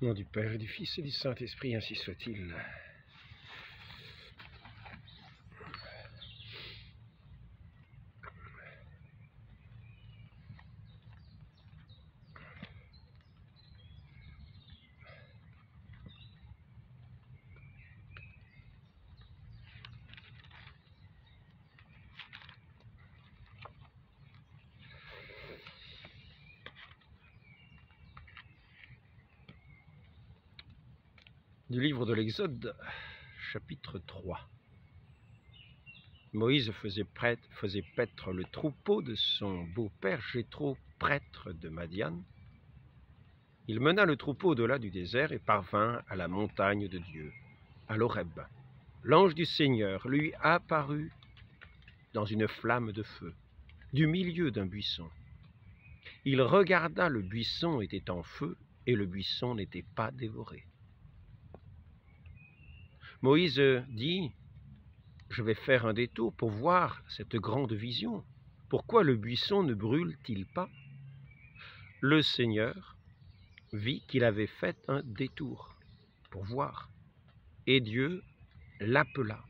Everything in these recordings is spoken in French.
Au nom du Père et du Fils et du Saint-Esprit, ainsi soit-il. Du livre de l'Exode, chapitre 3. Moïse faisait paître le troupeau de son beau-père Jéthro, prêtre de Madian. Il mena le troupeau au-delà du désert et parvint à la montagne de Dieu, à l'Horeb. L'ange du Seigneur lui apparut dans une flamme de feu, du milieu d'un buisson. Il regarda, le buisson était en feu, et le buisson n'était pas dévoré. Moïse dit: « Je vais faire un détour pour voir cette grande vision. Pourquoi le buisson ne brûle-t-il pas ?» Le Seigneur vit qu'il avait fait un détour pour voir, et Dieu l'appela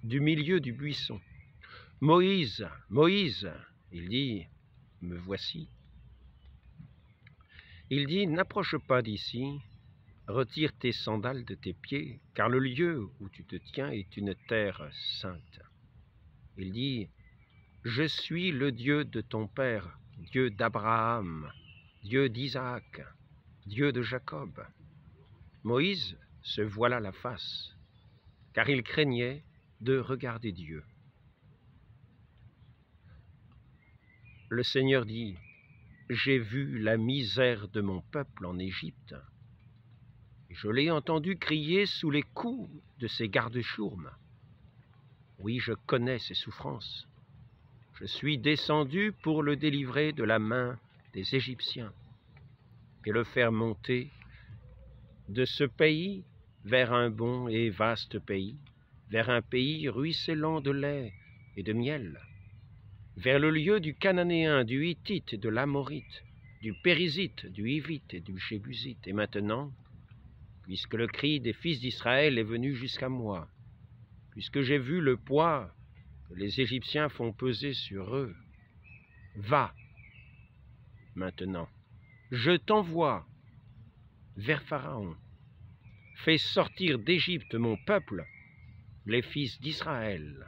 du milieu du buisson. « Moïse, Moïse !» Il dit: « Me voici. » Il dit: « N'approche pas d'ici, retire tes sandales de tes pieds, car le lieu où tu te tiens est une terre sainte. » Il dit: « Je suis le Dieu de ton père, Dieu d'Abraham, Dieu d'Isaac, Dieu de Jacob. » Moïse se voila la face, car il craignait de regarder Dieu. Le Seigneur dit: « J'ai vu la misère de mon peuple en Égypte. Je l'ai entendu crier sous les coups de ses gardes-chourmes. Oui, je connais ses souffrances. Je suis descendu pour le délivrer de la main des Égyptiens et le faire monter de ce pays vers un bon et vaste pays, vers un pays ruisselant de lait et de miel, vers le lieu du Cananéen, du Hittite et de l'Amorite, du Périzite, du Hivite et du Jébusite. Et maintenant, puisque le cri des fils d'Israël est venu jusqu'à moi, puisque j'ai vu le poids que les Égyptiens font peser sur eux, va maintenant, je t'envoie vers Pharaon. Fais sortir d'Égypte mon peuple, les fils d'Israël. »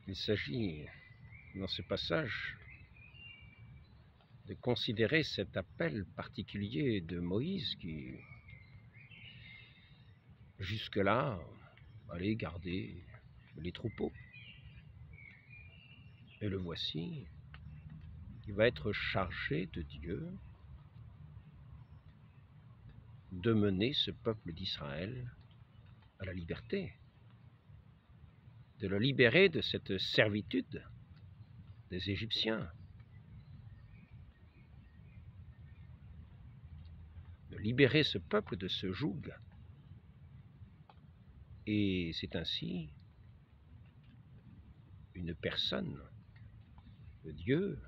Il s'agit, dans ce passage, de considérer cet appel particulier de Moïse qui, jusque-là, allait garder les troupeaux. Et le voici, il va être chargé de Dieu de mener ce peuple d'Israël à la liberté, de le libérer de cette servitude des Égyptiens, de libérer ce peuple de ce joug. Et c'est ainsi une personne que Dieu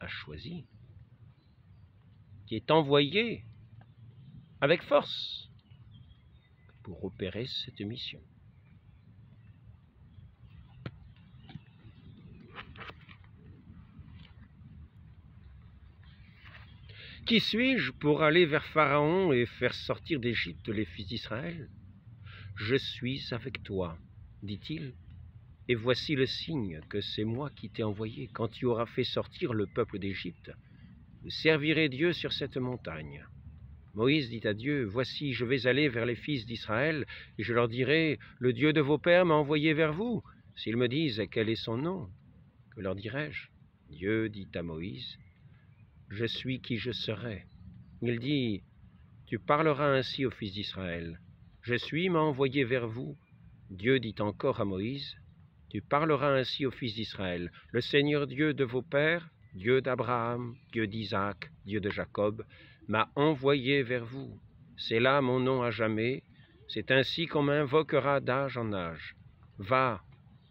a choisie, qui est envoyée avec force pour opérer cette mission. Qui suis-je pour aller vers Pharaon et faire sortir d'Égypte les fils d'Israël? Je suis avec toi, dit-il, et voici le signe que c'est moi qui t'ai envoyé. Quand tu auras fait sortir le peuple d'Égypte, vous servirez Dieu sur cette montagne. Moïse dit à Dieu: « Voici, je vais aller vers les fils d'Israël, et je leur dirai: le Dieu de vos pères m'a envoyé vers vous. S'ils me disent quel est son nom, que leur dirai-je? » Dieu dit à Moïse: « Je suis qui je serai. » Il dit: « Tu parleras ainsi aux fils d'Israël. Je suis m'a envoyé vers vous. » Dieu dit encore à Moïse: « Tu parleras ainsi aux fils d'Israël. Le Seigneur Dieu de vos pères, Dieu d'Abraham, Dieu d'Isaac, Dieu de Jacob, m'a envoyé vers vous. C'est là mon nom à jamais, c'est ainsi qu'on m'invoquera d'âge en âge. Va,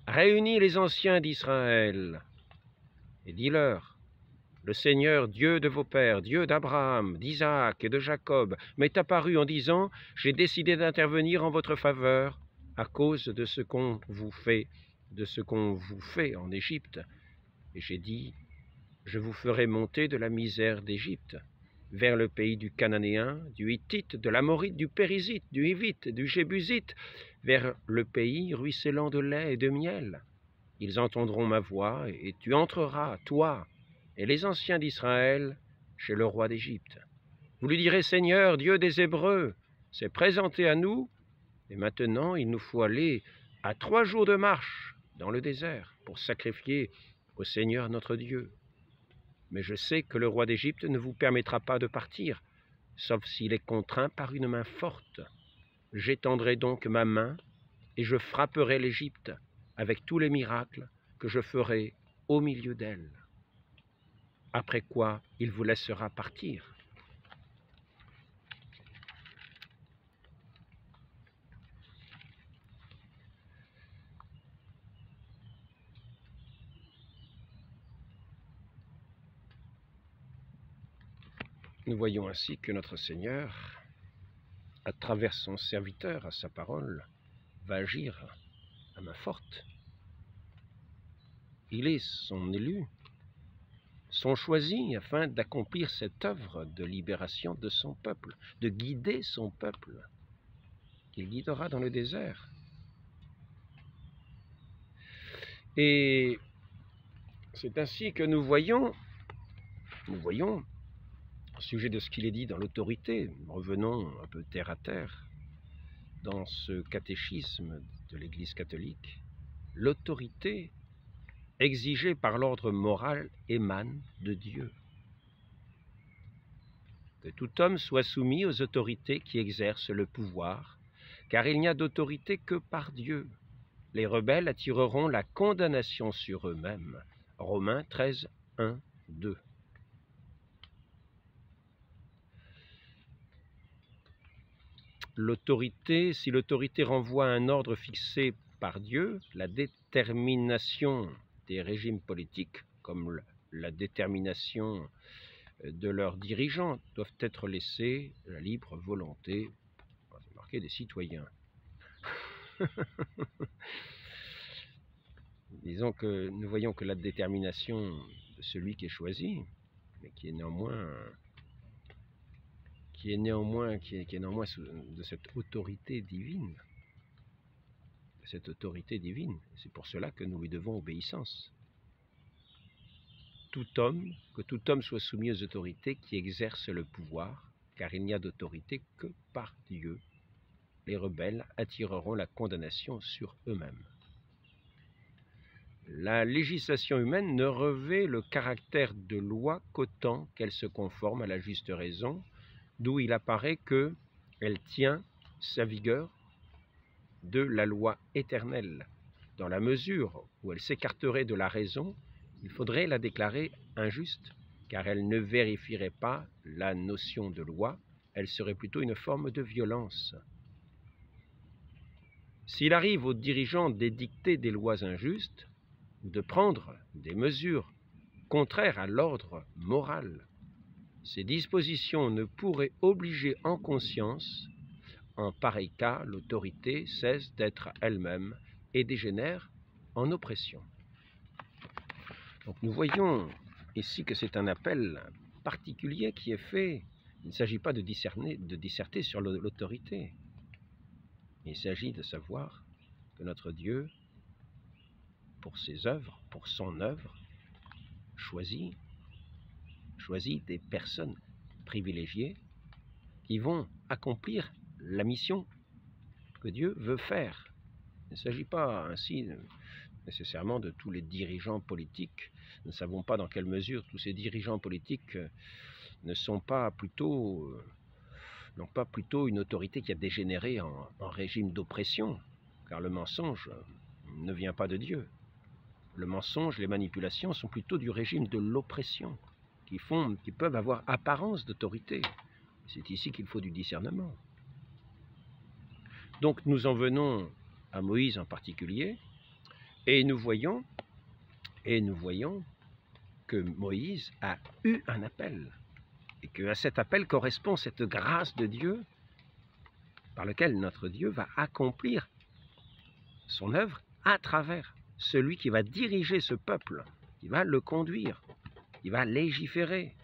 réunis les anciens d'Israël, et dis-leur, le Seigneur, Dieu de vos pères, Dieu d'Abraham, d'Isaac et de Jacob, m'est apparu en disant, j'ai décidé d'intervenir en votre faveur à cause de ce qu'on vous fait, en Égypte. Et j'ai dit, je vous ferai monter de la misère d'Égypte vers le pays du Cananéen, du Hittite, de l'Amorite, du Périzite, du Hivite, du Jébusite, vers le pays ruisselant de lait et de miel. Ils entendront ma voix, et tu entreras, toi et les anciens d'Israël, chez le roi d'Égypte. Vous lui direz, Seigneur, Dieu des Hébreux, s'est présenté à nous, et maintenant il nous faut aller à 3 jours de marche dans le désert pour sacrifier au Seigneur notre Dieu. Mais je sais que le roi d'Égypte ne vous permettra pas de partir, sauf s'il est contraint par une main forte. J'étendrai donc ma main et je frapperai l'Égypte avec tous les miracles que je ferai au milieu d'elle. Après quoi, il vous laissera partir. Nous voyons ainsi que notre Seigneur, à travers son serviteur, à sa parole, va agir à main forte. Il est son élu, son choisi, afin d'accomplir cette œuvre de libération de son peuple, de guider son peuple, qu'il guidera dans le désert. Et c'est ainsi que nous voyons, au sujet de ce qu'il est dit dans l'autorité, revenons un peu terre à terre, dans ce catéchisme de l'Église catholique, l'autorité exigée par l'ordre moral émane de Dieu. Que tout homme soit soumis aux autorités qui exercent le pouvoir, car il n'y a d'autorité que par Dieu. Les rebelles attireront la condamnation sur eux-mêmes. Romains 13, 1, 2. L'autorité, si l'autorité renvoie à un ordre fixé par Dieu, la détermination des régimes politiques, comme la détermination de leurs dirigeants, doivent être laissées à la libre volonté, c'est marqué, des citoyens. Disons que nous voyons que la détermination de celui qui est choisi, mais qui est néanmoins de cette autorité divine. C'est pour cela que nous lui devons obéissance. Que tout homme soit soumis aux autorités qui exercent le pouvoir, car il n'y a d'autorité que par Dieu. Les rebelles attireront la condamnation sur eux-mêmes. La législation humaine ne revêt le caractère de loi qu'autant qu'elle se conforme à la juste raison, d'où il apparaît qu'elle tient sa vigueur de la loi éternelle. Dans la mesure où elle s'écarterait de la raison, il faudrait la déclarer injuste, car elle ne vérifierait pas la notion de loi, elle serait plutôt une forme de violence. S'il arrive aux dirigeants d'édicter des lois injustes, ou de prendre des mesures contraires à l'ordre moral, ces dispositions ne pourraient obliger en conscience. En pareil cas, l'autorité cesse d'être elle-même et dégénère en oppression. Donc nous voyons ici que c'est un appel particulier qui est fait. Il ne s'agit pas de disserter sur l'autorité. Il s'agit de savoir que notre Dieu, pour ses œuvres, pour son œuvre, choisit des personnes privilégiées qui vont accomplir la mission que Dieu veut faire. Il ne s'agit pas ainsi nécessairement de tous les dirigeants politiques. Nous ne savons pas dans quelle mesure tous ces dirigeants politiques n'ont pas plutôt une autorité qui a dégénéré en régime d'oppression, car le mensonge ne vient pas de Dieu. Le mensonge, les manipulations sont plutôt du régime de l'oppression qui peuvent avoir apparence d'autorité. C'est ici qu'il faut du discernement. Donc nous en venons à Moïse en particulier, et nous voyons que Moïse a eu un appel, et qu'à cet appel correspond cette grâce de Dieu par laquelle notre Dieu va accomplir son œuvre à travers celui qui va diriger ce peuple, qui va le conduire, qui va légiférer,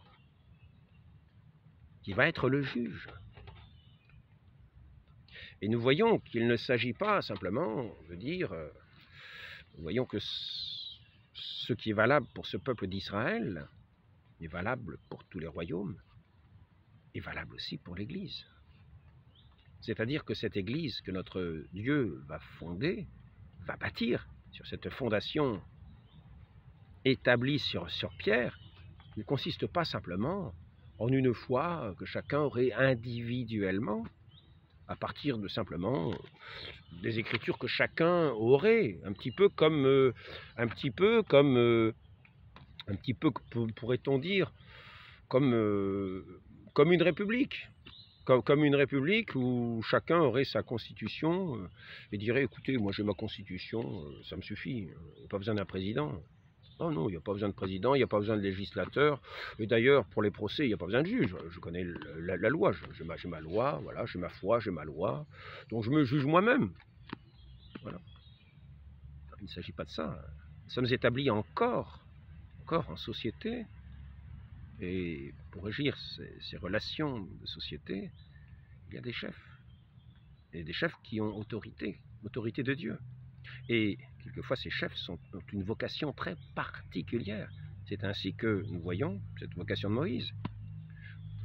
qui va être le juge. Et nous voyons qu'il ne s'agit pas simplement de dire, nous voyons que ce qui est valable pour ce peuple d'Israël est valable pour tous les royaumes, est valable aussi pour l'Église. C'est-à-dire que cette Église que notre Dieu va fonder, va bâtir sur cette fondation établie sur Pierre, ne consiste pas simplement en une foi que chacun aurait individuellement, à partir de simplement des écritures que chacun aurait, un petit peu pourrait-on dire, comme une république. Comme une république où chacun aurait sa constitution et dirait, écoutez, moi j'ai ma constitution, ça me suffit, il n'y a pas besoin d'un président. Oh non, il n'y a pas besoin de président, il n'y a pas besoin de législateur. Et d'ailleurs, pour les procès, il n'y a pas besoin de juge. Je connais la loi, j'ai ma loi, voilà, j'ai ma foi, j'ai ma loi. Donc je me juge moi-même. Voilà. Il ne s'agit pas de ça. Nous sommes établis encore en société. Et pour régir ces relations de société, il y a des chefs. Et des chefs qui ont autorité de Dieu. Et quelquefois, ces chefs ont une vocation très particulière. C'est ainsi que nous voyons cette vocation de Moïse.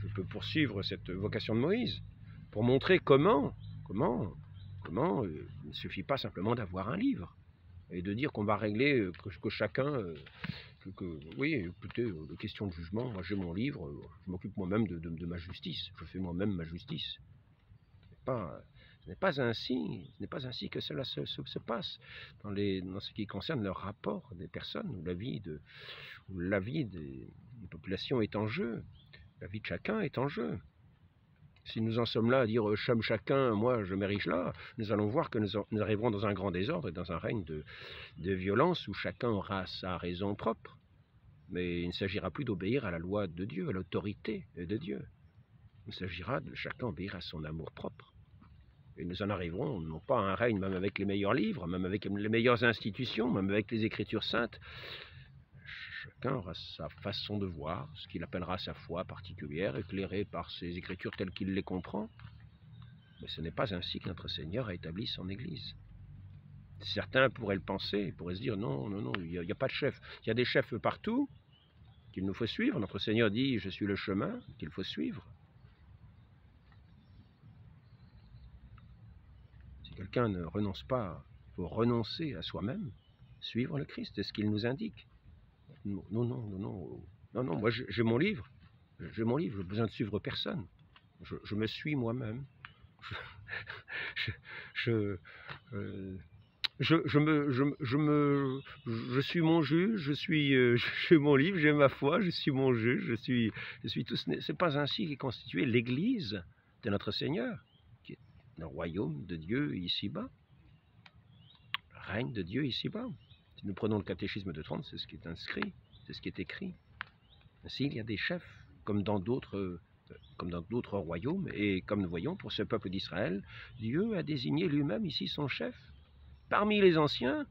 Je peux poursuivre cette vocation de Moïse pour montrer comment il ne suffit pas simplement d'avoir un livre et de dire qu'on va régler, que chacun... oui, écoutez, les questions de jugement, moi j'ai mon livre, je m'occupe moi-même de ma justice, je fais moi-même ma justice. Ce n'est pas ainsi que cela se passe dans ce qui concerne le rapport des personnes, où la vie des populations est en jeu, la vie de chacun est en jeu. Si nous en sommes là à dire chacun, moi je m'érige là, nous allons voir que nous arriverons dans un grand désordre et dans un règne de violence où chacun aura sa raison propre. Mais il ne s'agira plus d'obéir à la loi de Dieu, à l'autorité de Dieu. Il s'agira de chacun obéir à son amour propre. Et nous en arriverons non pas à un règne même avec les meilleurs livres, même avec les meilleures institutions, même avec les Écritures saintes. Chacun aura sa façon de voir, ce qu'il appellera sa foi particulière, éclairée par ces Écritures telles qu'il les comprend. Mais ce n'est pas ainsi que notre Seigneur a établi son Église. Certains pourraient le penser, pourraient se dire non, il n'y a pas de chef. Il y a des chefs partout qu'il nous faut suivre. Notre Seigneur dit, je suis le chemin qu'il faut suivre. Si quelqu'un ne renonce pas, il faut renoncer à soi-même, suivre le Christ, c'est ce qu'il nous indique. Non, moi j'ai mon livre, j'ai besoin de suivre personne. Je me suis moi-même. Je suis mon juge, j'ai mon livre, j'ai ma foi, je suis mon juge, je suis tout. C'est pas ainsi qu'est constituée l'Église de notre Seigneur, qui est le royaume de Dieu ici-bas, le règne de Dieu ici-bas. Si nous prenons le catéchisme de Trente, c'est ce qui est inscrit, c'est ce qui est écrit. Ainsi, il y a des chefs, comme dans d'autres royaumes, et comme nous voyons pour ce peuple d'Israël, Dieu a désigné lui-même ici son chef. Parmi les anciens,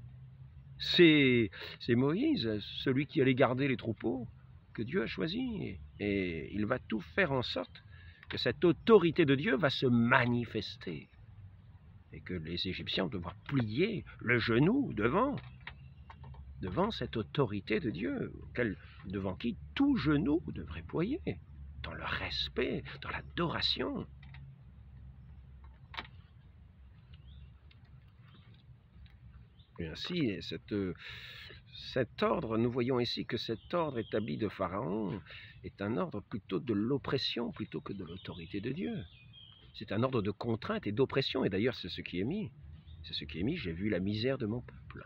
c'est Moïse, celui qui allait garder les troupeaux, que Dieu a choisi. Et il va tout faire en sorte que cette autorité de Dieu va se manifester. Et que les Égyptiens devront plier le genou devant cette autorité de Dieu, devant qui tout genou devrait ployer, dans le respect, dans l'adoration. Et ainsi, cet ordre, nous voyons ici que cet ordre établi de Pharaon est un ordre plutôt de l'oppression plutôt que de l'autorité de Dieu. C'est un ordre de contrainte et d'oppression, et d'ailleurs c'est ce qui est mis. C'est ce qui est mis, j'ai vu la misère de mon peuple.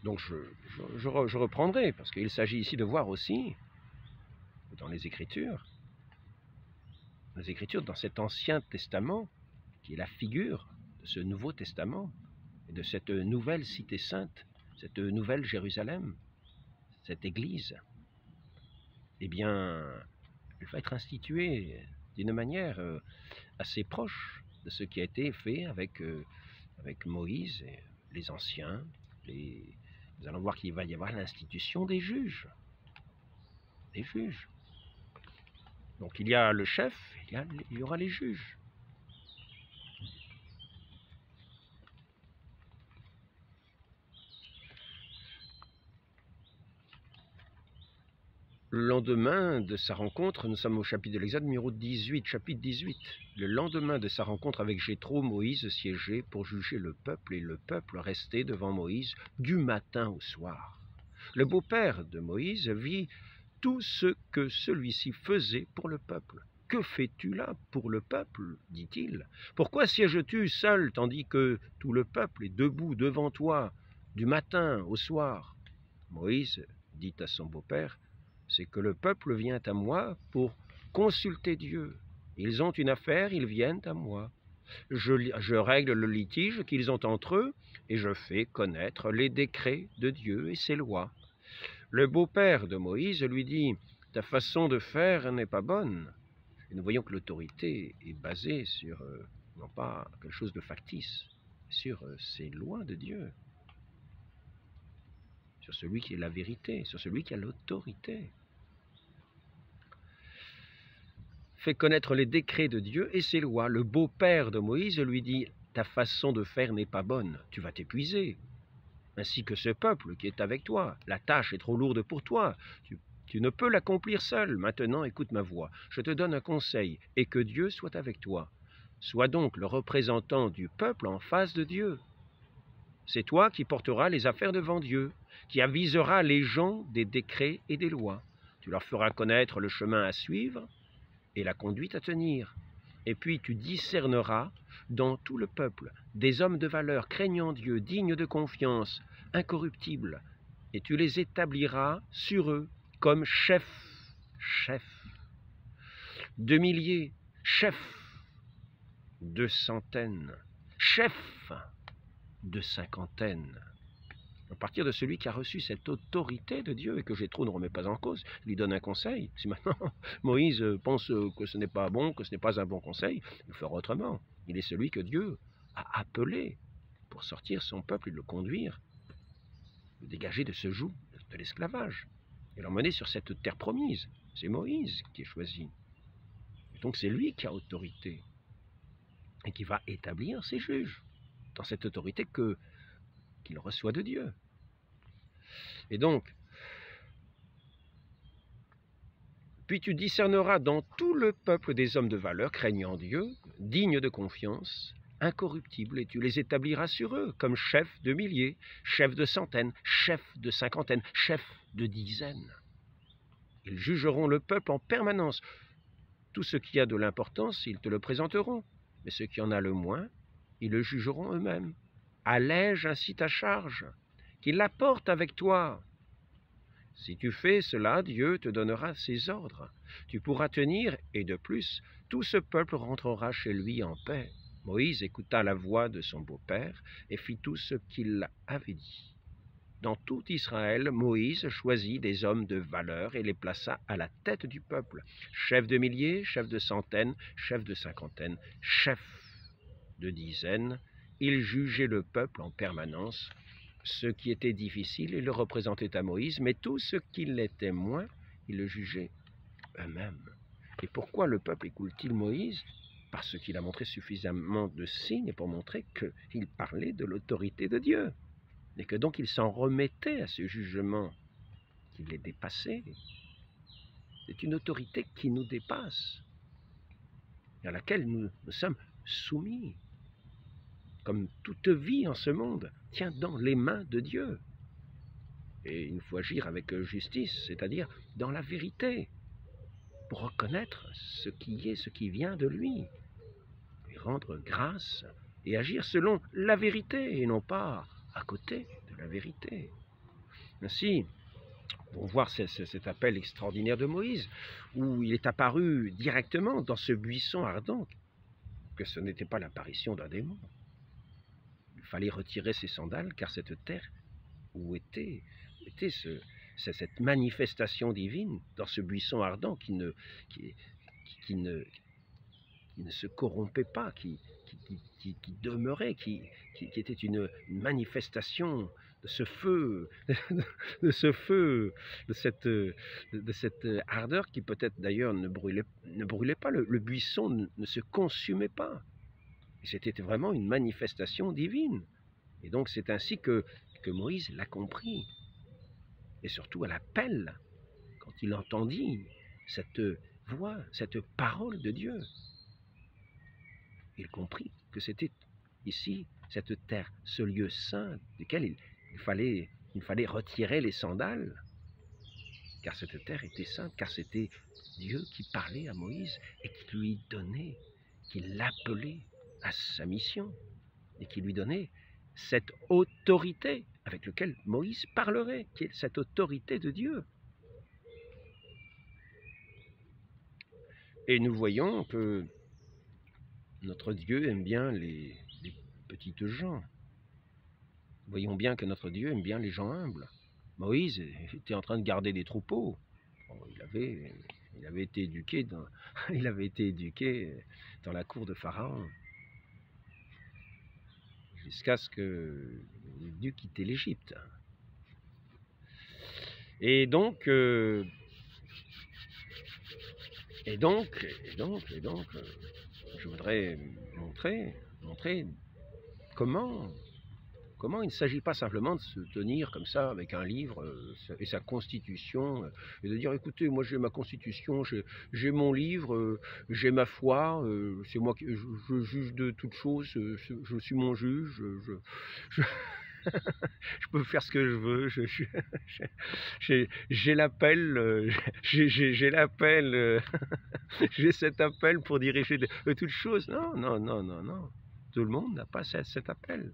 Donc je reprendrai, parce qu'il s'agit ici de voir aussi dans les Écritures, dans cet Ancien Testament, qui est la figure de ce Nouveau Testament, et de cette nouvelle cité sainte, cette nouvelle Jérusalem, cette Église, eh bien, elle va être instituée d'une manière assez proche de ce qui a été fait avec Moïse et les anciens. Nous allons voir qu'il va y avoir l'institution des juges. Des juges. Donc il y a le chef, il y aura les juges. Le lendemain de sa rencontre, nous sommes au chapitre de l'Exode numéro 18, chapitre 18. Le lendemain de sa rencontre avec Jéthro, Moïse siégeait pour juger le peuple, et le peuple restait devant Moïse du matin au soir. Le beau-père de Moïse vit tout ce que celui-ci faisait pour le peuple. « Que fais-tu là pour le peuple » dit-il. « Pourquoi sièges-tu seul tandis que tout le peuple est debout devant toi du matin au soir ?» Moïse dit à son beau-père: « C'est que le peuple vient à moi pour consulter Dieu. Ils ont une affaire, ils viennent à moi. Je règle le litige qu'ils ont entre eux et je fais connaître les décrets de Dieu et ses lois. » Le beau-père de Moïse lui dit: « Ta façon de faire n'est pas bonne. » Et nous voyons que l'autorité est basée sur, non pas quelque chose de factice, sur ces lois de Dieu, sur celui qui est la vérité, sur celui qui a l'autorité. Fait connaître les décrets de Dieu et ses lois. Le beau-père de Moïse lui dit: « Ta façon de faire n'est pas bonne, tu vas t'épuiser, ainsi que ce peuple qui est avec toi. La tâche est trop lourde pour toi, tu ne peux l'accomplir seul. Maintenant, écoute ma voix, je te donne un conseil, et que Dieu soit avec toi. Sois donc le représentant du peuple en face de Dieu. C'est toi qui porteras les affaires devant Dieu, qui aviseras les gens des décrets et des lois. Tu leur feras connaître le chemin à suivre et la conduite à tenir. Et puis tu discerneras dans tout le peuple des hommes de valeur, craignant Dieu, dignes de confiance, incorruptibles, et tu les établiras sur eux comme chefs de milliers, chefs de centaines, chefs de cinquantaines. À partir de celui qui a reçu cette autorité de Dieu et que Jéthro ne remet pas en cause, il lui donne un conseil. Si maintenant Moïse pense que ce n'est pas bon, que ce n'est pas un bon conseil, il le fera autrement. Il est celui que Dieu a appelé pour sortir son peuple et le conduire, le dégager de ce joug de l'esclavage et l'emmener sur cette terre promise. C'est Moïse qui est choisi. Et donc c'est lui qui a autorité et qui va établir ses juges dans cette autorité qu'il reçoit de Dieu. Et donc, puis tu discerneras dans tout le peuple des hommes de valeur, craignant Dieu, dignes de confiance, incorruptibles, et tu les établiras sur eux comme chefs de milliers, chefs de centaines, chefs de cinquantaines, chefs de dizaines. Ils jugeront le peuple en permanence. Tout ce qui a de l'importance, ils te le présenteront, mais ce qui en a le moins, ils le jugeront eux-mêmes. Allège ainsi ta charge, qu'il la porte avec toi. Si tu fais cela, Dieu te donnera ses ordres. Tu pourras tenir, et de plus, tout ce peuple rentrera chez lui en paix. Moïse écouta la voix de son beau-père et fit tout ce qu'il avait dit. Dans tout Israël, Moïse choisit des hommes de valeur et les plaça à la tête du peuple. Chefs de milliers, chefs de centaines, chefs de cinquantaines, chefs de dizaines. Il jugeait le peuple en permanence. Ce qui était difficile, il le représentait à Moïse, mais tout ce qui l'était moins, il le jugeait eux-mêmes. Et pourquoi le peuple écoute-t-il Moïse? Parce qu'il a montré suffisamment de signes pour montrer qu'il parlait de l'autorité de Dieu, et que donc il s'en remettait à ce jugement qui les dépassait. C'est une autorité qui nous dépasse, et à laquelle nous sommes soumis. Comme toute vie en ce monde, tient dans les mains de Dieu. Et il faut agir avec justice, c'est-à-dire dans la vérité, pour reconnaître ce qui est, ce qui vient de lui, et rendre grâce, et agir selon la vérité, et non pas à côté de la vérité. Ainsi, vont voir cet appel extraordinaire de Moïse, où il est apparu directement dans ce buisson ardent, que ce n'était pas l'apparition d'un démon. Il fallait retirer ses sandales, car cette terre où était cette manifestation divine, dans ce buisson ardent qui ne se corrompait pas, qui demeurait, qui était une manifestation de ce feu, de cette ardeur qui peut-être d'ailleurs ne brûlait pas. Le buisson ne se consumait pas. C'était vraiment une manifestation divine. Et donc c'est ainsi que Moïse l'a compris. Et surtout à l'appel, quand il entendit cette voix, cette parole de Dieu. Il comprit que c'était ici, cette terre, ce lieu saint, duquel il fallait retirer les sandales, car cette terre était sainte, car c'était Dieu qui parlait à Moïse et qui lui donnait, qui l'appelait à sa mission, et qui lui donnait cette autorité avec laquelle Moïse parlerait, qui est cette autorité de Dieu. Et nous voyons que notre Dieu aime bien les petites gens. Voyons bien que notre Dieu aime bien les gens humbles. Moïse était en train de garder des troupeaux. Bon, il avait été éduqué dans la cour de Pharaon, jusqu'à ce qu'il ait dû quitter l'Égypte. Et donc, je voudrais montrer comment il ne s'agit pas simplement de se tenir comme ça avec un livre et sa constitution et de dire écoutez, moi j'ai ma constitution, j'ai mon livre, j'ai ma foi, c'est moi qui je juge de toutes choses, je suis mon juge, je peux faire ce que je veux, j'ai l'appel, j'ai cet appel pour diriger de toutes choses. Non, non, non, non, non. Tout le monde n'a pas cet appel.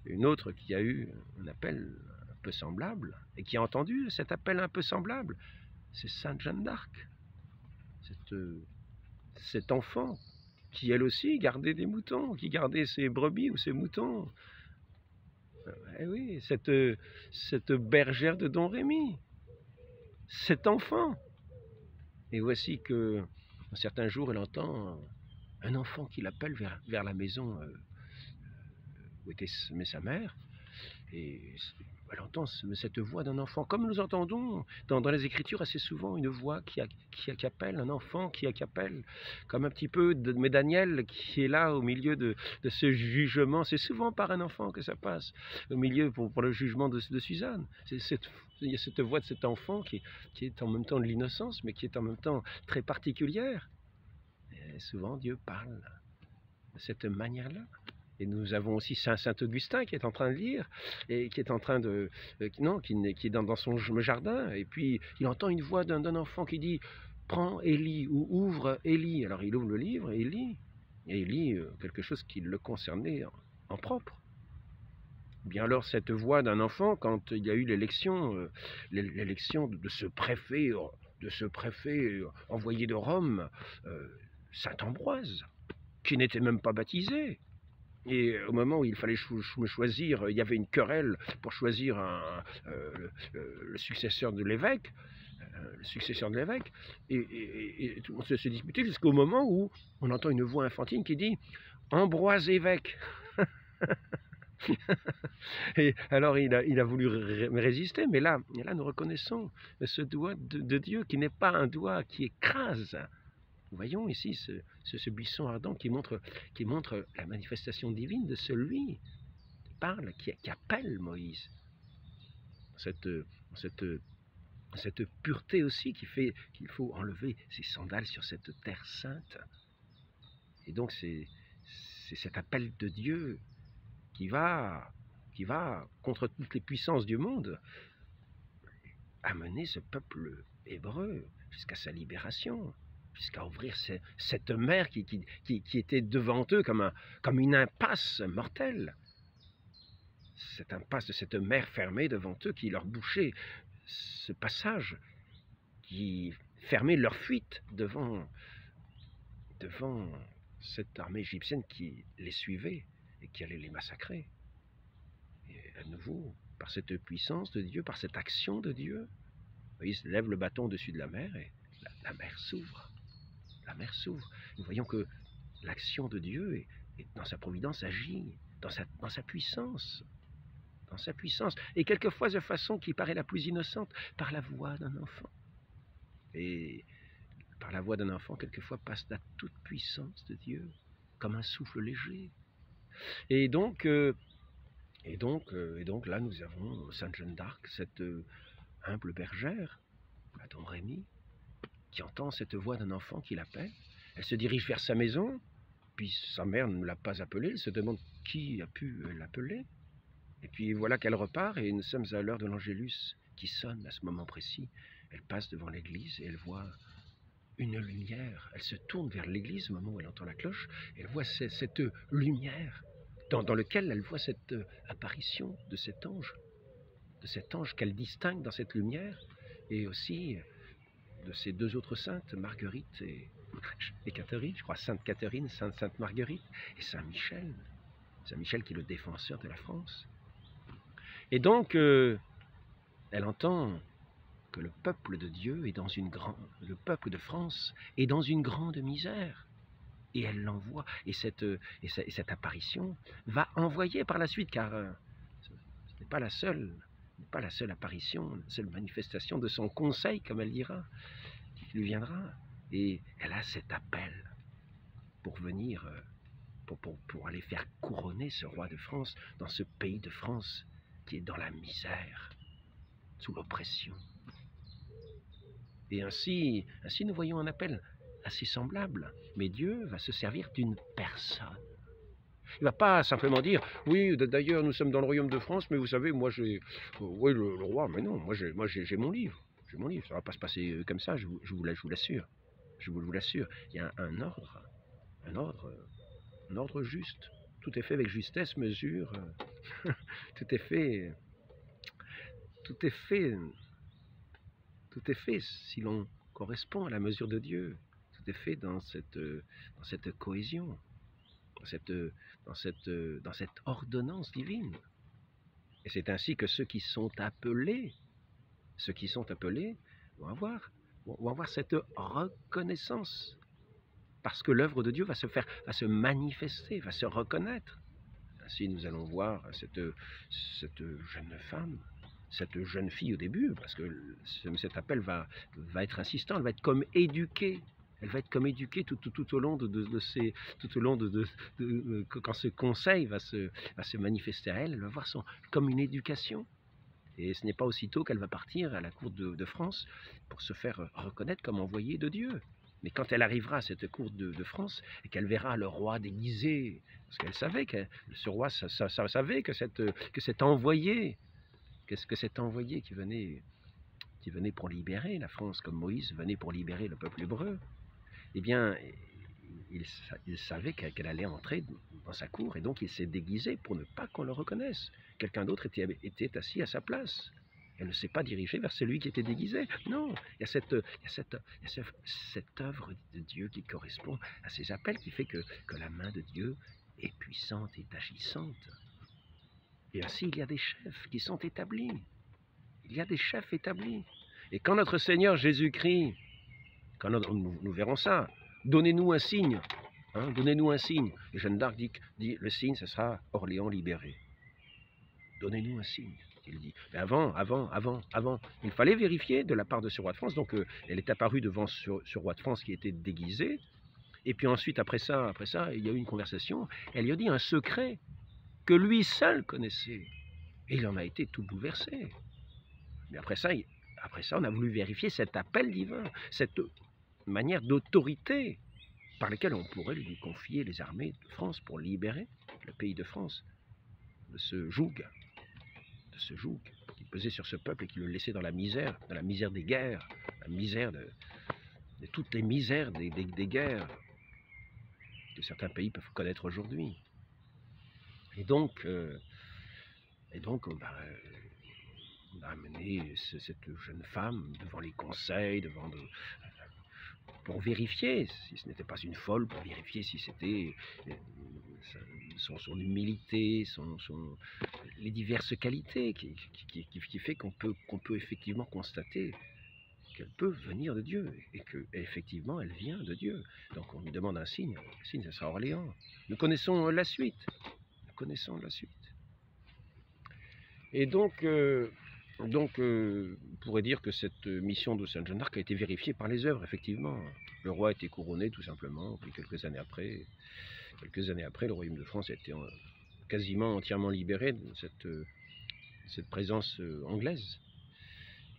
Une autre qui a eu un appel un peu semblable et qui a entendu cet appel un peu semblable, c'est Sainte Jeanne d'Arc. Cet enfant qui elle aussi gardait des moutons, qui gardait ses brebis ou ses moutons. Eh oui, cette bergère de Don Rémy, cet enfant. Et voici que un certain jour, elle entend un enfant qui l'appelle vers la maison où était sa mère, et elle entend cette voix d'un enfant, comme nous entendons dans les Écritures assez souvent une voix qui appelle, un enfant qui appelle, comme un petit peu mais Daniel qui est là au milieu de ce jugement. C'est souvent par un enfant que ça passe, au milieu pour le jugement de Suzanne. Il y a cette voix de cet enfant qui est en même temps de l'innocence, mais qui est en même temps très particulière. Et souvent Dieu parle de cette manière-là. Et nous avons aussi Saint Augustin qui est en train de lire, et qui est en train de... qui est dans son jardin, et puis il entend une voix d'un enfant qui dit « Prends et lis » ou « Ouvre et lis ». Alors il ouvre le livre et il lit quelque chose qui le concernait en propre. Bien alors cette voix d'un enfant, quand il y a eu l'élection de ce préfet envoyé de Rome, Saint Ambroise, qui n'était même pas baptisé. Et au moment où il fallait choisir, il y avait une querelle pour choisir le successeur de l'évêque, et tout le monde se disputait jusqu'au moment où on entend une voix infantile qui dit « Ambroise évêque ». Et alors il a voulu résister, mais là nous reconnaissons ce doigt de Dieu qui n'est pas un doigt qui écrase. Nous voyons ici ce buisson ardent qui montre la manifestation divine de celui qui parle, qui appelle Moïse. Cette pureté aussi qui fait qu'il faut enlever ses sandales sur cette terre sainte. Et donc c'est cet appel de Dieu qui va contre toutes les puissances du monde amener ce peuple hébreu jusqu'à sa libération, jusqu'à ouvrir cette mer qui était devant eux comme une impasse mortelle. Cette impasse de cette mer fermée devant eux qui leur bouchait ce passage qui fermait leur fuite devant cette armée égyptienne qui les suivait et qui allait les massacrer. Et à nouveau, par cette puissance de Dieu, par cette action de Dieu, il se lève le bâton au-dessus de la mer et la mer s'ouvre. La mer s'ouvre. Nous voyons que l'action de Dieu est dans sa providence agit, dans sa puissance. Dans sa puissance. Et quelquefois de façon qui paraît la plus innocente, par la voix d'un enfant. Et par la voix d'un enfant, quelquefois passe la toute puissance de Dieu, comme un souffle léger. Et donc là, nous avons Sainte Jeanne d'Arc, cette humble bergère, la Domrémy, qui entend cette voix d'un enfant qui l'appelle. Elle se dirige vers sa maison, puis sa mère ne l'a pas appelée, elle se demande qui a pu l'appeler. Et puis voilà qu'elle repart, et nous sommes à l'heure de l'Angélus qui sonne à ce moment précis. Elle passe devant l'église et elle voit une lumière. Elle se tourne vers l'église au moment où elle entend la cloche, et elle voit cette lumière dans laquelle elle voit cette apparition de cet ange qu'elle distingue dans cette lumière, et aussi de ces deux autres saintes, Marguerite et Catherine, je crois Sainte Catherine, Sainte Marguerite, et Saint Michel qui est le défenseur de la France. Et donc, elle entend que le peuple de Dieu est le peuple de France est dans une grande misère. Et elle l'envoie. Et cette apparition va envoyer par la suite, car ce n'est pas la seule apparition, la seule manifestation de son conseil, comme elle dira, qui lui viendra. Et elle a cet appel pour venir, pour aller faire couronner ce roi de France dans ce pays de France qui est dans la misère, sous l'oppression. Et ainsi nous voyons un appel assez semblable, mais Dieu va se servir d'une personne. Il ne va pas simplement dire, oui, d'ailleurs, nous sommes dans le royaume de France, mais vous savez, moi, oui, le roi, mais non, moi, j'ai mon livre. J'ai mon livre, ça ne va pas se passer comme ça, je vous l'assure. Je vous l'assure. Il y a un ordre juste. Tout est fait avec justesse, mesure. Tout est fait si l'on correspond à la mesure de Dieu. Tout est fait dans cette cohésion, dans cette ordonnance divine. Et c'est ainsi que ceux qui sont appelés vont avoir cette reconnaissance. Parce que l'œuvre de Dieu va se manifester, va se reconnaître. Ainsi, nous allons voir cette jeune femme, cette jeune fille au début, parce que cet appel va être insistant, elle va être comme éduquée. Elle va être comme éduquée tout au long quand ce conseil va se manifester à elle, elle va voir comme une éducation. Et ce n'est pas aussitôt qu'elle va partir à la cour de France pour se faire reconnaître comme envoyée de Dieu. Mais quand elle arrivera à cette cour de France et qu'elle verra le roi déguisé, parce qu'elle savait que ce roi savait que cet envoyé qui venait pour libérer la France, comme Moïse venait pour libérer le peuple hébreu, eh bien, il savait qu'elle allait entrer dans sa cour, et donc il s'est déguisé pour ne pas qu'on le reconnaisse. Quelqu'un d'autre était assis à sa place. Elle ne s'est pas dirigée vers celui qui était déguisé. Non, il y a cette œuvre de Dieu qui correspond à ces appels, qui fait que la main de Dieu est puissante et agissante. Et ainsi, il y a des chefs qui sont établis. Il y a des chefs établis. Et quand notre Seigneur Jésus-Christ, nous verrons ça, donnez-nous un signe. Hein, donnez-nous un signe. Et Jeanne d'Arc dit le signe, ce sera Orléans libéré. Donnez-nous un signe, il dit. Mais avant, il fallait vérifier de la part de ce roi de France. Donc, elle est apparue devant ce roi de France qui était déguisé. Et puis ensuite, après ça, il y a eu une conversation. Elle lui a dit un secret que lui seul connaissait. Et il en a été tout bouleversé. Mais après ça, on a voulu vérifier cet appel divin, cette manière d'autorité par laquelle on pourrait lui confier les armées de France pour libérer le pays de France de ce joug qui pesait sur ce peuple et qui le laissait dans la misère des guerres, la misère de toutes les misères des guerres que certains pays peuvent connaître aujourd'hui. Et donc On a amené cette jeune femme devant les conseils, pour vérifier si ce n'était pas une folle, pour vérifier si c'était son humilité, les diverses qualités qui fait qu'on peut effectivement constater qu'elle peut venir de Dieu et qu'effectivement elle vient de Dieu. Donc on lui demande un signe, le signe ça sera Orléans. Nous connaissons la suite. Nous connaissons la suite. Et donc, on pourrait dire que cette mission de Sainte Jeanne d'Arc a été vérifiée par les œuvres, effectivement. Le roi a été couronné tout simplement, puis quelques années après, le royaume de France a été quasiment entièrement libéré de cette présence anglaise,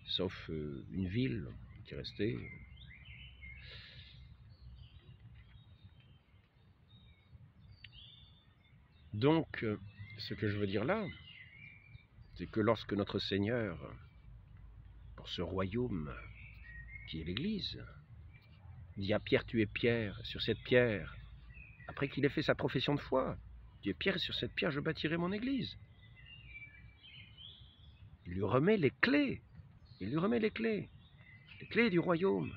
sauf une ville qui est restée. Donc, ce que je veux dire là, c'est que lorsque notre Seigneur, pour ce royaume qui est l'Église, dit à Pierre, tu es Pierre, sur cette pierre, après qu'il ait fait sa profession de foi, tu es Pierre, et sur cette pierre je bâtirai mon Église. Il lui remet les clés, les clés du royaume.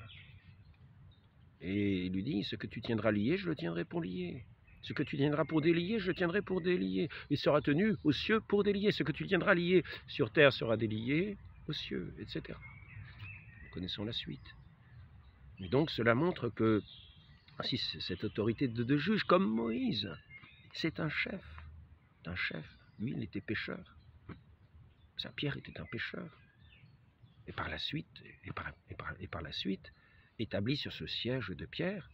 Et il lui dit, ce que tu tiendras lié, je le tiendrai pour lié. Ce que tu tiendras pour délier, je le tiendrai pour délier. Il sera tenu aux cieux pour délier. Ce que tu tiendras lié sur terre sera délié aux cieux, etc. Nous connaissons la suite. Et donc cela montre que si cette autorité de juge, comme Moïse, c'est un chef. Un chef. Lui, il était pécheur. Saint Pierre était un pécheur. Et par la suite, établi sur ce siège de Pierre,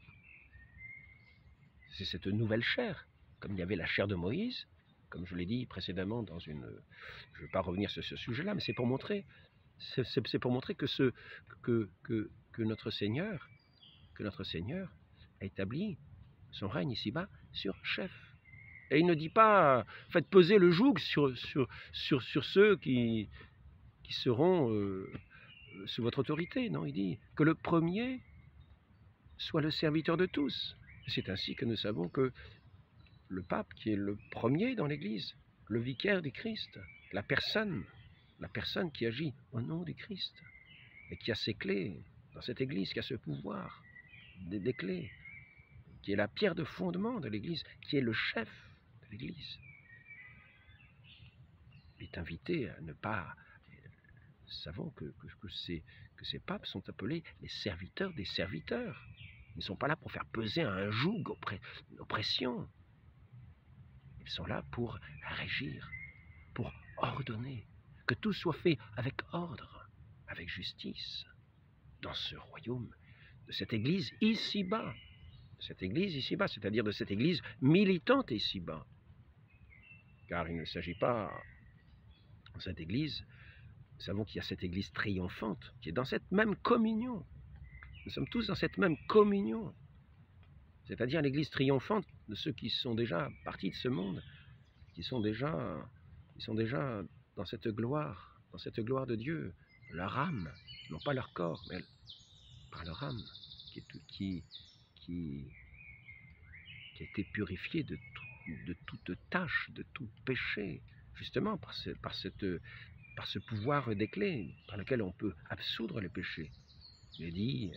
c'est cette nouvelle chair, comme il y avait la chair de Moïse, comme je l'ai dit précédemment dans une... Je ne vais pas revenir sur ce sujet-là, mais c'est pour montrer, que notre Seigneur a établi son règne ici-bas sur chef. Et il ne dit pas, faites peser le joug sur ceux qui seront sous votre autorité. Non, il dit que le premier soit le serviteur de tous. C'est ainsi que nous savons que le pape, qui est le premier dans l'Église, le vicaire du Christ, la personne qui agit au nom du Christ, et qui a ses clés dans cette Église, qui a ce pouvoir des clés, qui est la pierre de fondement de l'Église, qui est le chef de l'Église, est invité à ne pas... Nous savons que ces papes sont appelés les serviteurs des serviteurs. Ils ne sont pas là pour faire peser un joug, une oppression. Ils sont là pour régir, pour ordonner, que tout soit fait avec ordre, avec justice, dans ce royaume, de cette Église ici-bas. C'est-à-dire de cette Église militante ici-bas. Car il ne s'agit pas, dans cette Église, nous savons qu'il y a cette Église triomphante, qui est dans cette même communion. Nous sommes tous dans cette même communion. C'est-à-dire l'Église triomphante de ceux qui sont déjà partis de ce monde, qui sont déjà dans cette gloire de Dieu. Leur âme, non pas leur corps, mais par leur âme, qui a été purifiée de toute tâche, de tout péché, justement par ce pouvoir des clés, par lequel on peut absoudre les péchés. Il dit,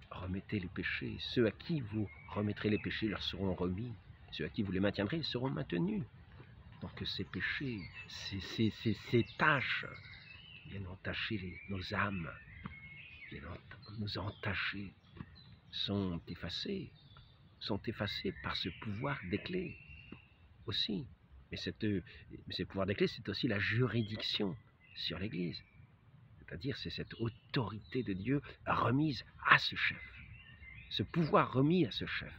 remettez les péchés. Ceux à qui vous remettrez les péchés leur seront remis. Ceux à qui vous les maintiendrez, ils seront maintenus. Donc ces péchés, ces tâches qui viennent entacher nos âmes, qui viennent nous entacher, sont effacées par ce pouvoir des clés aussi. Mais ce pouvoir des clés, c'est aussi la juridiction sur l'Église. C'est-à-dire, c'est cette autorité de Dieu remise à ce chef. Ce pouvoir remis à ce chef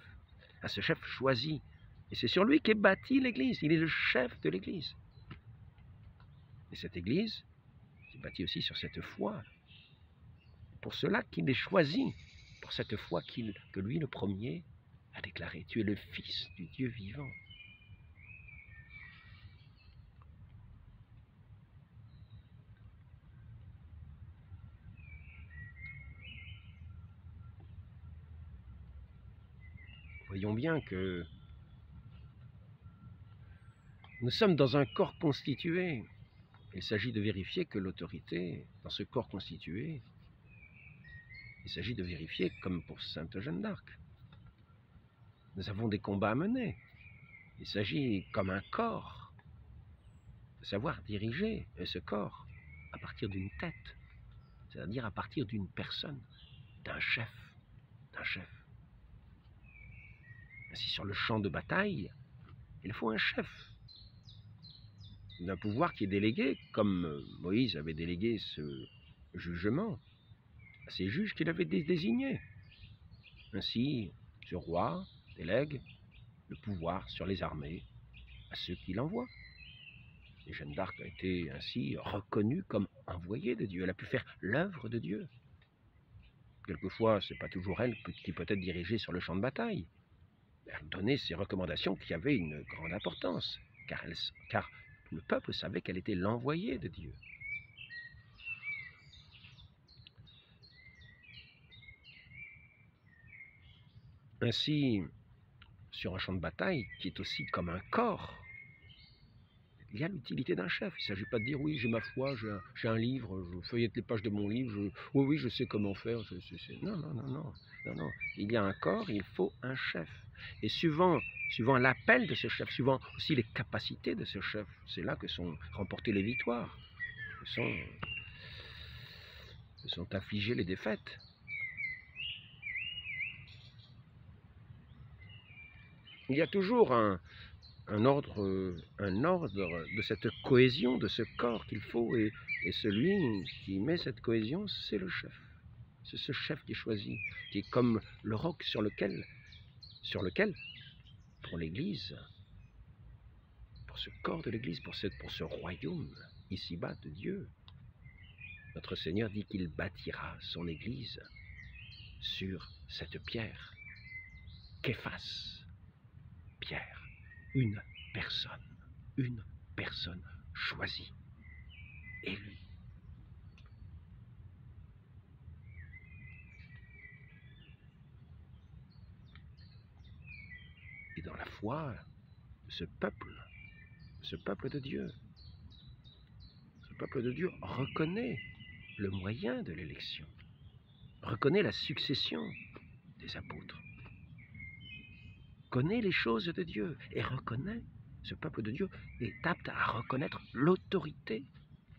choisi. Et c'est sur lui qu'est bâtie l'Église. Il est le chef de l'Église. Et cette Église est bâtie aussi sur cette foi. Pour cela qu'il est choisi, pour cette foi que lui, le premier, a déclaré. Tu es le Fils du Dieu vivant. Voyons bien que Nous sommes dans un corps constitué. Il s'agit de vérifier que l'autorité, dans ce corps constitué, il s'agit de vérifier, comme pour Sainte Jeanne d'Arc. Nous avons des combats à mener. Il s'agit, comme un corps, de savoir diriger ce corps à partir d'une tête, c'est-à-dire à partir d'une personne, d'un chef, Ainsi, sur le champ de bataille, il faut un chef, d'un pouvoir qui est délégué, comme Moïse avait délégué ce jugement à ces juges qu'il avait désignés. Ainsi, ce roi délègue le pouvoir sur les armées à ceux qui l'envoient. Et Jeanne d'Arc a été ainsi reconnue comme envoyée de Dieu. Elle a pu faire l'œuvre de Dieu. Quelquefois, ce n'est pas toujours elle qui peut être dirigée sur le champ de bataille. Elle donnait ses recommandations qui avaient une grande importance, car tout le peuple savait qu'elle était l'envoyée de Dieu. Ainsi, sur un champ de bataille, qui est aussi comme un corps, il y a l'utilité d'un chef. Il ne s'agit pas de dire, oui, j'ai ma foi, j'ai un livre, je feuillette les pages de mon livre, oui, je sais comment faire. Non. Il y a un corps, il faut un chef. Et suivant l'appel de ce chef, suivant aussi les capacités de ce chef, c'est là que sont remportées les victoires, que sont affligées les défaites. Il y a toujours un ordre de cette cohésion de ce corps qu'il faut, et celui qui met cette cohésion, c'est le chef. C'est ce chef qui est choisi, qui est comme le roc sur lequel, pour l'Église, pour ce corps de l'Église, pour ce royaume ici-bas de Dieu, notre Seigneur dit qu'il bâtira son Église sur cette pierre, qu'efface Pierre, une personne choisie, élue. Et dans la foi, ce peuple de Dieu, reconnaît le moyen de l'élection, reconnaît la succession des apôtres, connaît les choses de Dieu et reconnaît, ce peuple de Dieu est apte à reconnaître l'autorité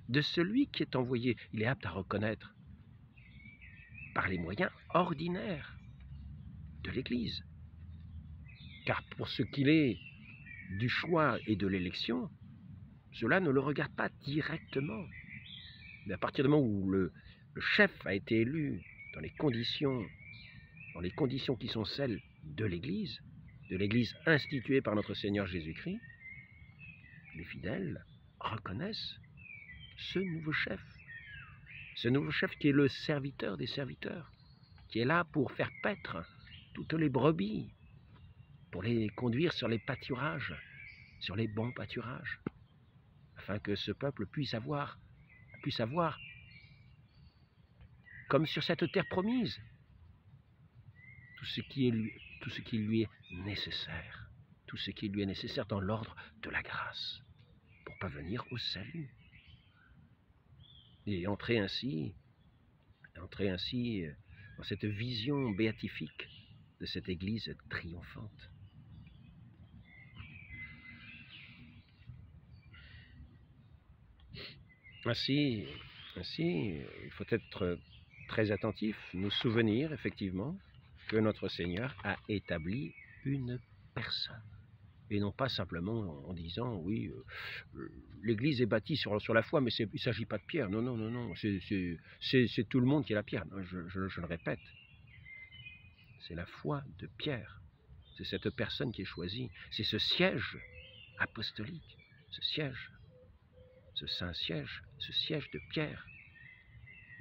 de celui qui est envoyé. Il est apte à reconnaître par les moyens ordinaires de l'Église. Car pour ce qu'il est du choix et de l'élection, cela ne le regarde pas directement. Mais à partir du moment où le chef a été élu dans les conditions qui sont celles de l'Église instituée par notre Seigneur Jésus-Christ, les fidèles reconnaissent ce nouveau chef qui est le serviteur des serviteurs, qui est là pour faire paître toutes les brebis, pour les conduire sur les pâturages, sur les bons pâturages, afin que ce peuple puisse avoir, comme sur cette terre promise, tout ce qui lui est nécessaire, dans l'ordre de la grâce, pour parvenir au salut. Et entrer ainsi dans cette vision béatifique de cette Église triomphante. Ainsi, il faut être très attentif, nous souvenir effectivement que notre Seigneur a établi une personne. Et non pas simplement en disant, oui, l'Église est bâtie sur la foi, mais il ne s'agit pas de Pierre. Non, c'est tout le monde qui est la pierre. Je le répète, c'est la foi de Pierre. C'est cette personne qui est choisie. C'est ce siège apostolique, ce saint siège, ce siège de Pierre,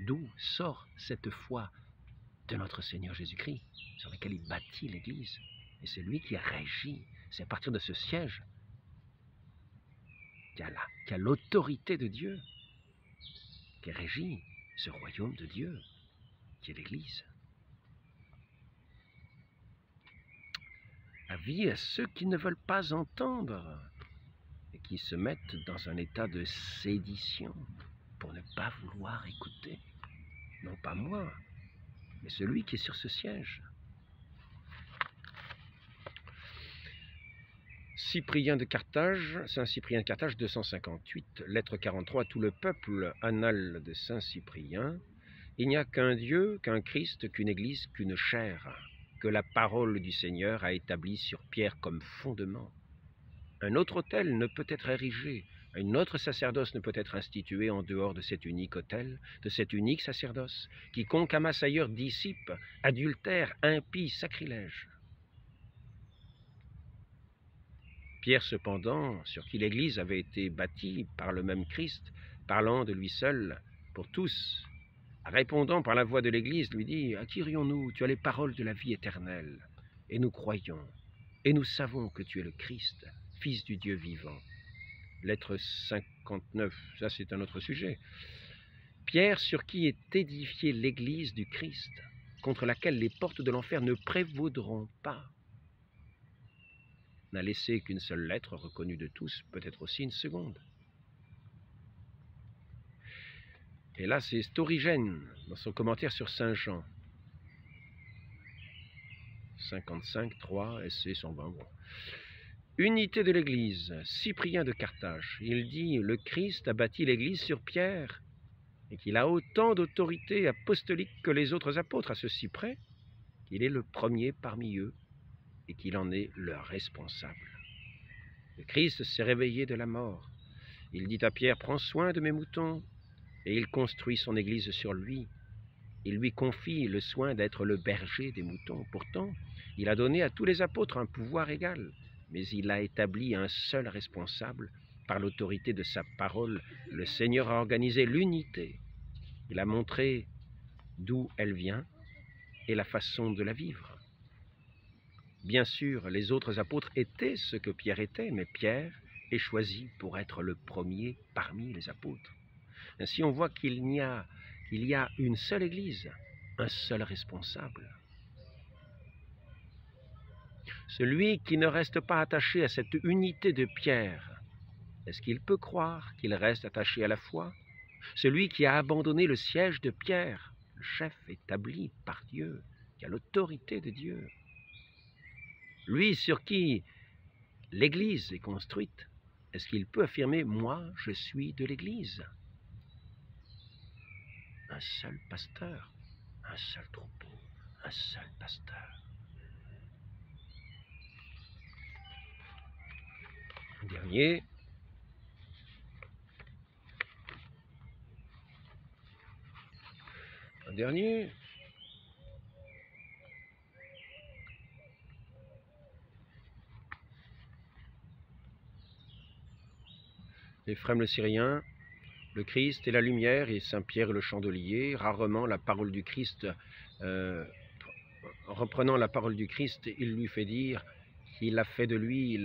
d'où sort cette foi de notre Seigneur Jésus-Christ, sur laquelle il bâtit l'Église. Et c'est lui qui régit. C'est à partir de ce siège qui a l'autorité de Dieu, qui régit ce royaume de Dieu, qui est l'Église. Avis à ceux qui ne veulent pas entendre et qui se mettent dans un état de sédition pour ne pas vouloir écouter, non pas moi, mais celui qui est sur ce siège. Cyprien de Carthage, Saint Cyprien de Carthage, 258, lettre 43, à tout le peuple, annales de Saint Cyprien. Il n'y a qu'un Dieu, qu'un Christ, qu'une Église, qu'une chair, que la parole du Seigneur a établie sur pierre comme fondement. Un autre autel ne peut être érigé, un autre sacerdoce ne peut être institué en dehors de cet unique autel, de cet unique sacerdoce. Quiconque amasse ailleurs dissipe, adultère, impie, sacrilège. Pierre, cependant, sur qui l'Église avait été bâtie par le même Christ, parlant de lui seul pour tous, répondant par la voix de l'Église, lui dit « À qui irions-nous? Tu as les paroles de la vie éternelle, et nous croyons, et nous savons que tu es le Christ, Fils du Dieu vivant. » Lettre 59, ça c'est un autre sujet. Pierre, sur qui est édifiée l'Église du Christ, contre laquelle les portes de l'enfer ne prévaudront pas, n'a laissé qu'une seule lettre reconnue de tous, peut-être aussi une seconde. Et là, c'est Storigène, dans son commentaire sur Saint Jean. 55, 3, SC 120. Bon. Unité de l'Église, Cyprien de Carthage. Il dit, le Christ a bâti l'Église sur Pierre, et qu'il a autant d'autorité apostolique que les autres apôtres, à ceci près qu'il est le premier parmi eux, et qu'il en est leur responsable. Le Christ s'est réveillé de la mort. Il dit à Pierre, prends soin de mes moutons, et il construit son Église sur lui. Il lui confie le soin d'être le berger des moutons. Pourtant, il a donné à tous les apôtres un pouvoir égal, mais il a établi un seul responsable par l'autorité de sa parole. Le Seigneur a organisé l'unité. Il a montré d'où elle vient et la façon de la vivre. Bien sûr, les autres apôtres étaient ce que Pierre était, mais Pierre est choisi pour être le premier parmi les apôtres. Ainsi, on voit qu'il y a une seule Église, un seul responsable. Celui qui ne reste pas attaché à cette unité de Pierre, est-ce qu'il peut croire qu'il reste attaché à la foi? Celui qui a abandonné le siège de Pierre, le chef établi par Dieu, qui a l'autorité de Dieu, lui sur qui l'Église est construite, est-ce qu'il peut affirmer « Moi, je suis de l'Église » ? Un seul pasteur, un seul troupeau, un seul pasteur. Un dernier. Un dernier. Éphrem le Syrien, le Christ est la lumière et Saint Pierre le chandelier. Rarement la parole du Christ, reprenant la parole du Christ, il lui fait dire qu'il a fait de lui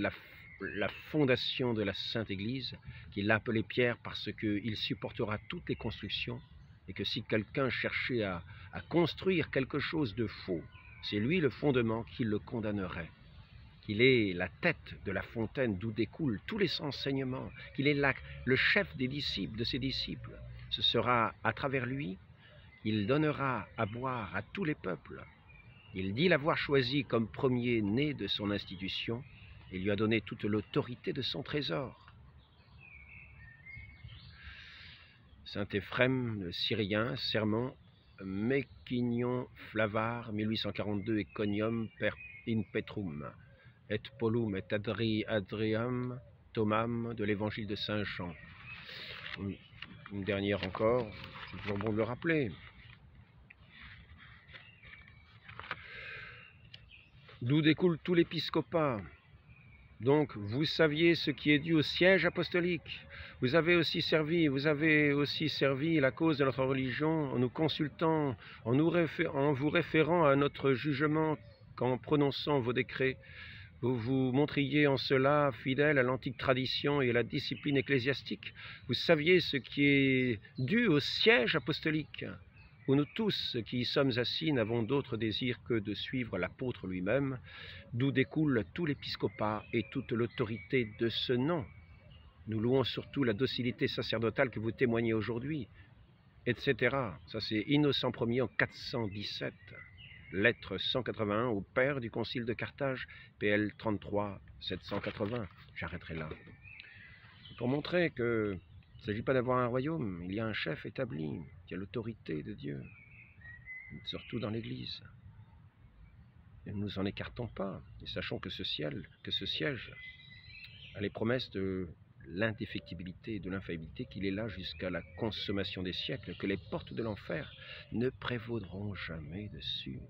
la fondation de la Sainte Église, qu'il l'a appelé Pierre parce qu'il supportera toutes les constructions et que si quelqu'un cherchait à construire quelque chose de faux, c'est lui le fondement qui le condamnerait. Qu'il est la tête de la fontaine d'où découlent tous les enseignements, qu'il est le chef des disciples, de ses disciples. Ce sera à travers lui qu'il donnera à boire à tous les peuples. Il dit l'avoir choisi comme premier-né de son institution et lui a donné toute l'autorité de son trésor. Saint Éphrem, le Syrien, serment Mecquignon Flavar, 1842, Econium per in Petrum, et Polum et Adriam Thomam de l'Évangile de Saint Jean. Une dernière encore, c'est toujours bon de le rappeler. D'où découle tout l'épiscopat. Donc, vous saviez ce qui est dû au siège apostolique. Vous avez aussi servi la cause de notre religion en nous consultant, en vous référant à notre jugement, qu'en prononçant vos décrets, vous vous montriez en cela fidèle à l'antique tradition et à la discipline ecclésiastique. Vous saviez ce qui est dû au siège apostolique, où nous tous qui y sommes assis n'avons d'autre désir que de suivre l'apôtre lui-même, d'où découle tout l'épiscopat et toute l'autorité de ce nom. Nous louons surtout la docilité sacerdotale que vous témoignez aujourd'hui, etc. Ça, c'est Innocent Ier en 417. Lettre 181 au père du concile de Carthage, PL 33 780. J'arrêterai là. Pour montrer que il ne s'agit pas d'avoir un royaume, il y a un chef établi, qui a l'autorité de Dieu, surtout dans l'Église. Et nous ne nous en écartons pas, et sachons que ce siège a les promesses de l'indéfectibilité et de l'infaillibilité, qu'il est là jusqu'à la consommation des siècles, que les portes de l'enfer ne prévaudront jamais dessus.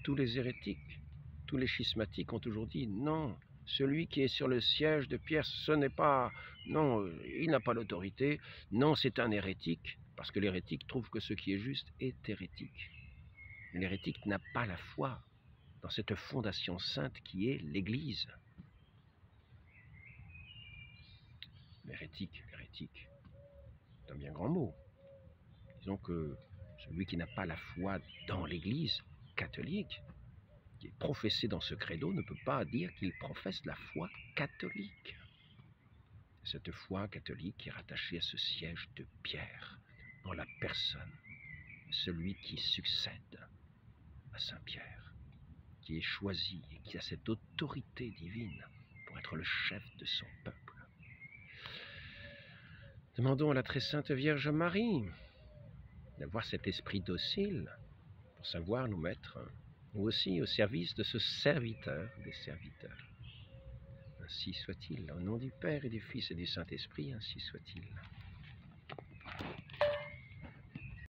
Tous les hérétiques, tous les schismatiques ont toujours dit non, celui qui est sur le siège de Pierre, ce n'est pas, non, il n'a pas l'autorité, non, c'est un hérétique, parce que l'hérétique trouve que ce qui est juste est hérétique. L'hérétique n'a pas la foi dans cette fondation sainte qui est l'Église. L'hérétique, c'est un bien grand mot. Disons que celui qui n'a pas la foi dans l'Église catholique, qui est professé dans ce credo, ne peut pas dire qu'il professe la foi catholique. Cette foi catholique est rattachée à ce siège de Pierre, en la personne, celui qui succède à Saint Pierre, qui est choisi et qui a cette autorité divine pour être le chef de son peuple. Demandons à la très sainte Vierge Marie d'avoir cet esprit docile pour savoir nous mettre, nous aussi, au service de ce serviteur des serviteurs. Ainsi soit-il, au nom du Père et du Fils et du Saint-Esprit, ainsi soit-il.